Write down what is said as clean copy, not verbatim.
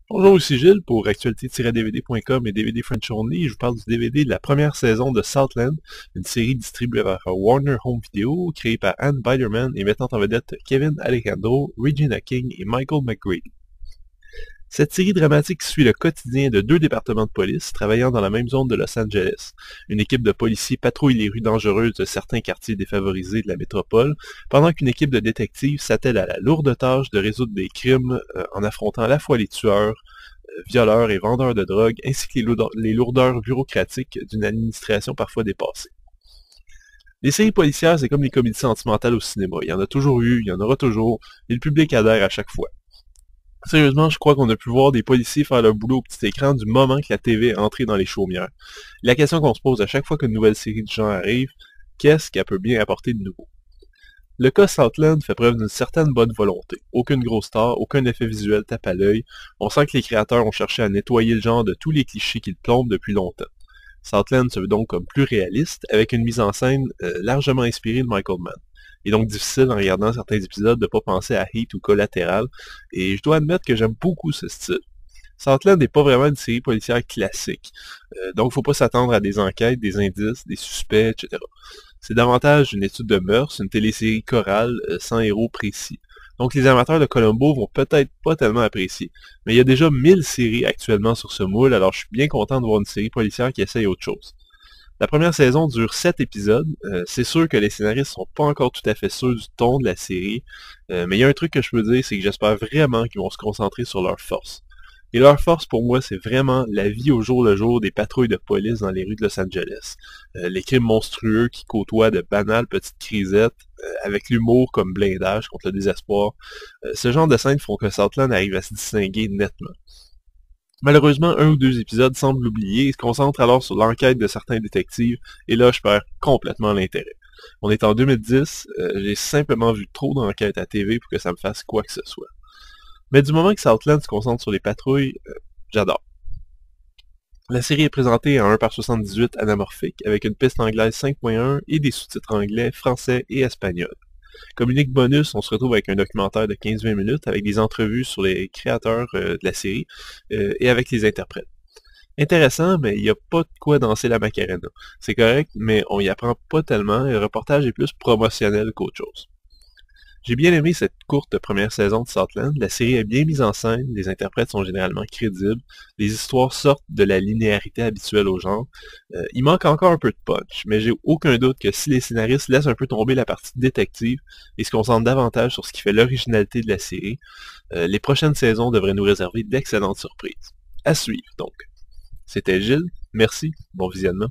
Bonjour, ici Gilles pour actualité-dvd.com et DVD French Only. Je vous parle du DVD de la première saison de Southland, une série distribuée par Warner Home Video, créée par Ann Biderman et mettant en vedette Kevin Alejandro, Regina King et Michael McGrady. Cette série dramatique suit le quotidien de deux départements de police travaillant dans la même zone de Los Angeles. Une équipe de policiers patrouille les rues dangereuses de certains quartiers défavorisés de la métropole, pendant qu'une équipe de détectives s'attelle à la lourde tâche de résoudre des crimes en affrontant à la fois les tueurs, violeurs et vendeurs de drogue, ainsi que les lourdeurs bureaucratiques d'une administration parfois dépassée. Les séries policières, c'est comme les comédies sentimentales au cinéma. Il y en a toujours eu, il y en aura toujours, et le public adhère à chaque fois. Sérieusement, je crois qu'on a pu voir des policiers faire leur boulot au petit écran du moment que la TV est entrée dans les chaumières. La question qu'on se pose à chaque fois qu'une nouvelle série du genre arrive, qu'est-ce qu'elle peut bien apporter de nouveau? Le cas Southland fait preuve d'une certaine bonne volonté. Aucune grosse star, aucun effet visuel tape à l'œil. On sent que les créateurs ont cherché à nettoyer le genre de tous les clichés qu'ils plombent depuis longtemps. Southland se veut donc comme plus réaliste, avec une mise en scène largement inspirée de Michael Mann. Il est donc difficile en regardant certains épisodes de ne pas penser à Heat ou Collateral, et je dois admettre que j'aime beaucoup ce style. Southland n'est pas vraiment une série policière classique, donc il ne faut pas s'attendre à des enquêtes, des indices, des suspects, etc. C'est davantage une étude de mœurs, une télésérie chorale sans héros précis. Donc les amateurs de Columbo vont peut-être pas tellement apprécier. Mais il y a déjà 1000 séries actuellement sur ce moule, alors je suis bien content de voir une série policière qui essaye autre chose. La première saison dure 7 épisodes. C'est sûr que les scénaristes sont pas encore tout à fait sûrs du ton de la série. Mais il y a un truc que je peux dire, c'est que j'espère vraiment qu'ils vont se concentrer sur leurs forces. Et leur force pour moi, c'est vraiment la vie au jour le jour des patrouilles de police dans les rues de Los Angeles. Les crimes monstrueux qui côtoient de banales petites crisettes, avec l'humour comme blindage contre le désespoir. Ce genre de scènes font que Southland arrive à se distinguer nettement. Malheureusement, un ou deux épisodes semblent l'oublier et se concentrent alors sur l'enquête de certains détectives, et là je perds complètement l'intérêt. On est en 2010, j'ai simplement vu trop d'enquêtes à TV pour que ça me fasse quoi que ce soit. Mais du moment que Southland se concentre sur les patrouilles, j'adore. La série est présentée en 1:78 anamorphique, avec une piste anglaise 5.1 et des sous-titres anglais, français et espagnol. Comme unique bonus, on se retrouve avec un documentaire de 15-20 minutes avec des entrevues sur les créateurs de la série et avec les interprètes. Intéressant, mais il n'y a pas de quoi danser la Macarena. C'est correct, mais on y apprend pas tellement et le reportage est plus promotionnel qu'autre chose. J'ai bien aimé cette courte première saison de Southland. La série est bien mise en scène, les interprètes sont généralement crédibles, les histoires sortent de la linéarité habituelle au genre. Il manque encore un peu de punch, mais j'ai aucun doute que si les scénaristes laissent un peu tomber la partie détective et se concentrent davantage sur ce qui fait l'originalité de la série, les prochaines saisons devraient nous réserver d'excellentes surprises. À suivre donc. C'était Gilles, merci, bon visionnement.